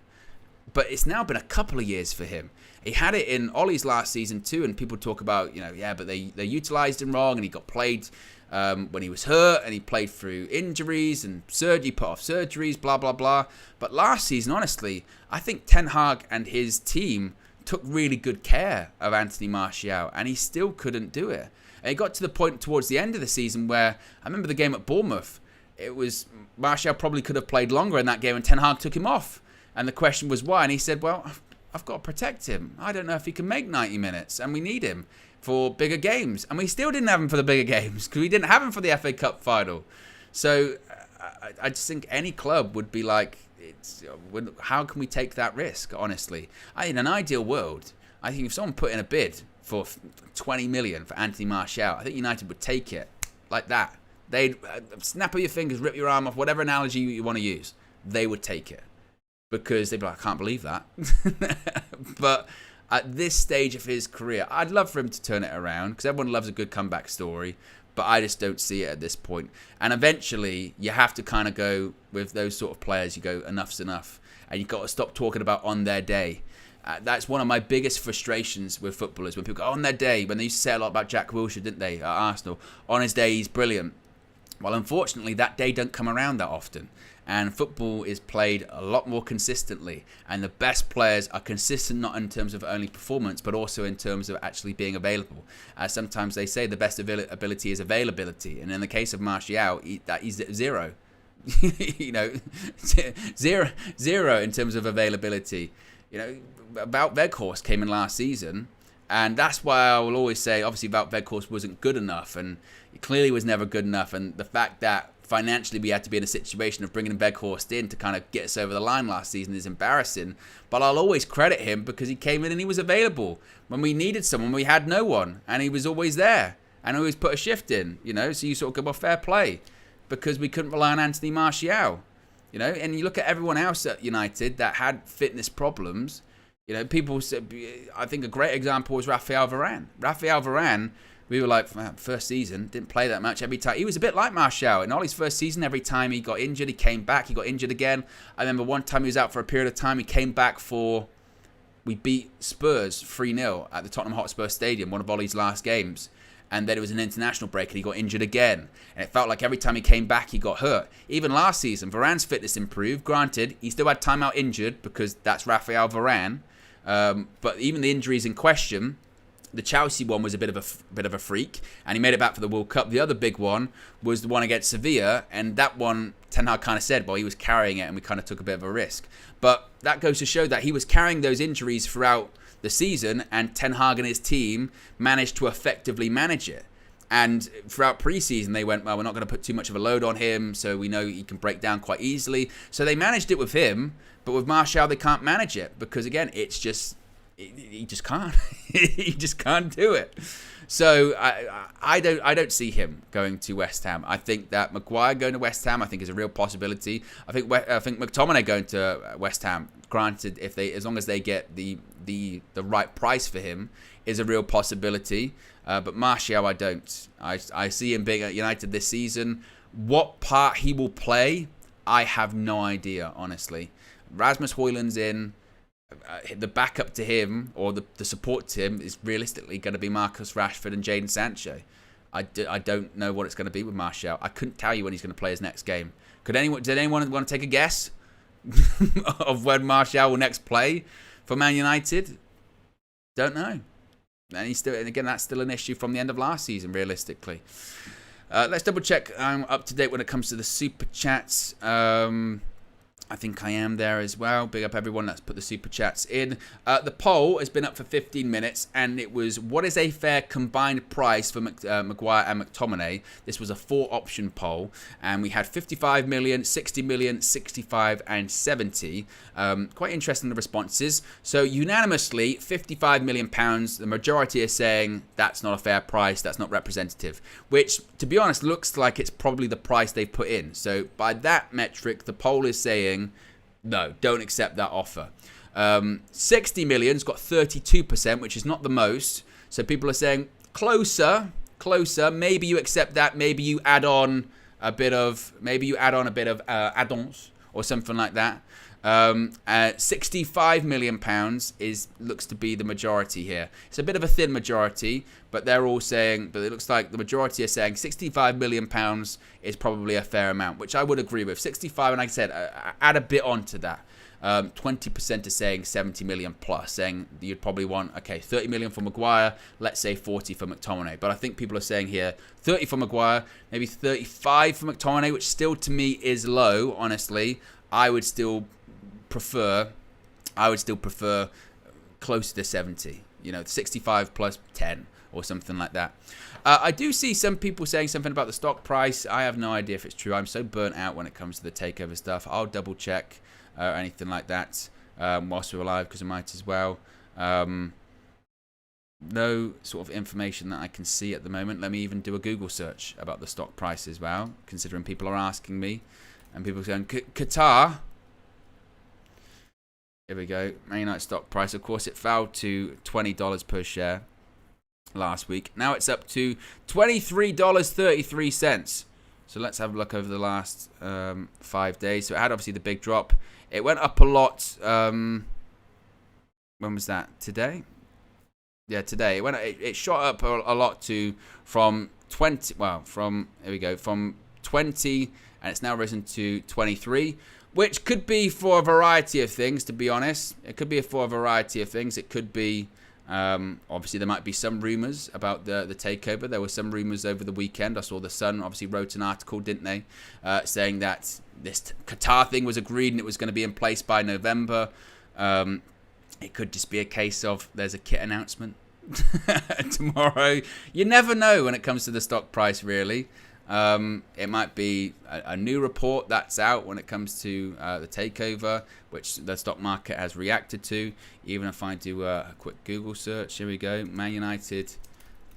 but it's now been a couple of years for him. He had it in Ollie's last season too, and people talk about, but they utilised him wrong, and he got played when he was hurt, and he played through injuries and surgery, put off surgeries, blah, blah, blah. But last season, honestly, I think Ten Hag and his team took really good care of Anthony Martial, and he still couldn't do it. And it got to the point towards the end of the season where, I remember the game at Bournemouth, it was Martial probably could have played longer in that game, and Ten Hag took him off. And the question was why, and he said, well, I've got to protect him. I don't know if he can make 90 minutes, and we need him for bigger games. And we still didn't have him for the bigger games because we didn't have him for the FA Cup final. So I just think any club would be like, how can we take that risk, honestly? In an ideal world, I think if someone put in a bid for 20 million for Anthony Martial, I think United would take it like that. They'd snap of your fingers, rip your arm off, whatever analogy you want to use. They would take it. Because they'd be like, I can't believe that. But at this stage of his career, I'd love for him to turn it around because everyone loves a good comeback story. But I just don't see it at this point. And eventually, you have to kind of go with those sort of players. You go, enough's enough. And you've got to stop talking about on their day. That's one of my biggest frustrations with footballers. When people go, on their day. When they used to say a lot about Jack Wilshere, didn't they, at Arsenal. On his day, he's brilliant. Well, unfortunately, that day don't come around that often. And football is played a lot more consistently. And the best players are consistent not in terms of only performance, but also in terms of actually being available. Sometimes they say the best ability is availability. And in the case of Martial, that is zero. Zero in terms of availability. Wout Weghorst came in last season. And that's why I will always say, obviously, Wout Weghorst wasn't good enough. And it clearly was never good enough. And the fact that financially we had to be in a situation of bringing Weghorst in to kind of get us over the line last season is embarrassing. But I'll always credit him because he came in and he was available. When we needed someone, we had no one. And he was always there. And always put a shift in, So you sort of go, well, fair play. Because we couldn't rely on Anthony Martial. And you look at everyone else at United that had fitness problems. People said, I think a great example was Raphael Varane. Raphael Varane, we were like, first season, didn't play that much every time. He was a bit like Martial. In Ollie's first season, every time he got injured, he came back, he got injured again. I remember one time he was out for a period of time, he came back we beat Spurs 3-0 at the Tottenham Hotspur Stadium, one of Ollie's last games. And then it was an international break and he got injured again. And it felt like every time he came back, he got hurt. Even last season, Varane's fitness improved. Granted, he still had time out injured because that's Raphael Varane. But even the injuries in question, the Chelsea one was a bit of a freak, and he made it back for the World Cup. The other big one was the one against Sevilla, and that one Ten Hag kind of said, well, he was carrying it, and we kind of took a bit of a risk. But that goes to show that he was carrying those injuries throughout the season, and Ten Hag and his team managed to effectively manage it. And throughout pre-season, they went, well, we're not going to put too much of a load on him, so we know he can break down quite easily. So they managed it with him, but with Martial, they can't manage it because, again, it's just he just can't. He just can't do it. So I don't see him going to West Ham. I think that Maguire going to West Ham, I think, is a real possibility. I think McTominay going to West Ham granted, if they, as long as they get the right price for him, is a real possibility. But Martial, I don't. I see him being at United this season. What part he will play, I have no idea, honestly. Rasmus Højlund's in. The backup to him, or the support to him, is realistically going to be Marcus Rashford and Jadon Sancho. I don't know what it's going to be with Martial. I couldn't tell you when he's going to play his next game. Did anyone want to take a guess of when Martial will next play for Man United? Don't know. And again, that's still an issue from the end of last season, realistically. Let's double check I'm up to date when it comes to the super chats. I think I am there as well. Big up everyone that's put the super chats in. The poll has been up for 15 minutes, and it was, what is a fair combined price for Maguire and McTominay? This was a 4-option poll, and we had 55 million, 60 million, 65, and 70. Quite interesting, the responses. So unanimously, 55 million pounds. The majority are saying that's not a fair price, that's not representative, which, to be honest, looks like it's probably the price they've put in. So by that metric, the poll is saying, no, don't accept that offer. 60 million's got 32%, which is not the most. So people are saying closer. Maybe you accept that. Maybe you add on a bit of add-ons or something like that. 65 million pounds looks to be the majority here. It's a bit of a thin majority, but they're all saying, but it looks like the majority are saying 65 million pounds is probably a fair amount, which I would agree with. 65, and like I said, add a bit onto that. 20% are saying 70 million plus, saying you'd probably want, 30 million for Maguire, let's say 40 for McTominay. But I think people are saying here 30 for Maguire, maybe 35 for McTominay, which still to me is low, honestly. I would still prefer closer to 70, 65 plus 10 or something like that. I do see some people saying something about the stock price. I have no idea if it's true. I'm so burnt out when it comes to the takeover stuff. I'll double check or anything like that whilst we're alive, because I might as well. No sort of information that I can see at the moment. Let me even do a Google search about the stock price as well, considering people are asking me, and people are saying Qatar. Here we go. Man United stock price. Of course, it fell to $20 per share last week. Now it's up to $23.33. So let's have a look over the last 5 days. So it had obviously the big drop. It went up a lot. When was that? Today? Yeah, today. It shot up a lot from 20. Well, from 20, and it's now risen to 23. Which could be for a variety of things, to be honest. It could be for a variety of things. It could be, obviously, there might be some rumours about the takeover. There were some rumours over the weekend. I saw The Sun obviously wrote an article, didn't they, saying that this Qatar thing was agreed and it was going to be in place by November. It could just be a case of there's a kit announcement tomorrow. You never know when it comes to the stock price, really. It might be a new report that's out when it comes to the takeover, which the stock market has reacted to. Even if I do a quick Google search, here we go, Man United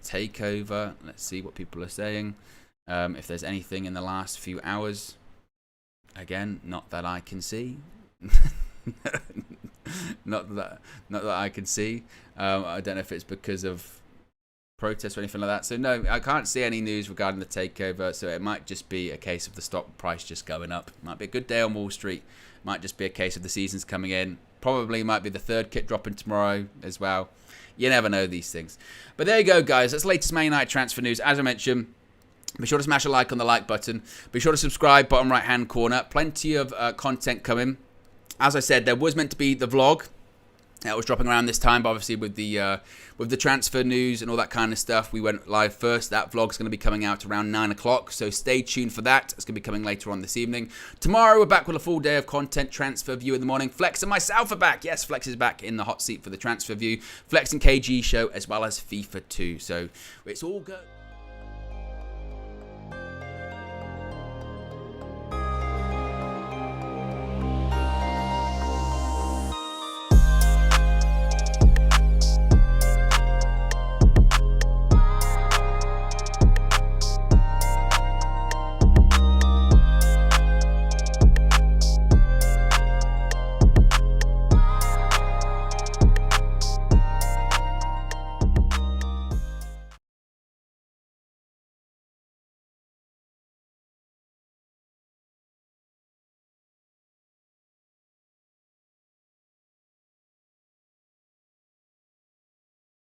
takeover. Let's see what people are saying. If there's anything in the last few hours, again, not that I can see. not that I can see. I don't know if it's because of protests or anything like that. So no, I can't see any news regarding the takeover. So it might just be a case of the stock price just going up. It might be a good day on Wall Street. Might just be a case of the season's coming in. Probably might be the third kit dropping tomorrow as well. You never know these things. But there you go, guys. That's the latest Man United transfer news. As I mentioned, be sure to smash a like on the like button. Be sure to subscribe, bottom right hand corner. Plenty of content coming. As I said, there was meant to be the vlog that was dropping around this time, but obviously with the transfer news and all that kind of stuff, we went live first. That vlog's going to be coming out around 9 o'clock, so stay tuned for that. It's going to be coming later on this evening. Tomorrow, we're back with a full day of content, transfer view in the morning. Flex and myself are back. Yes, Flex is back in the hot seat for the transfer view. Flex and KG show, as well as FIFA 2. So it's all good.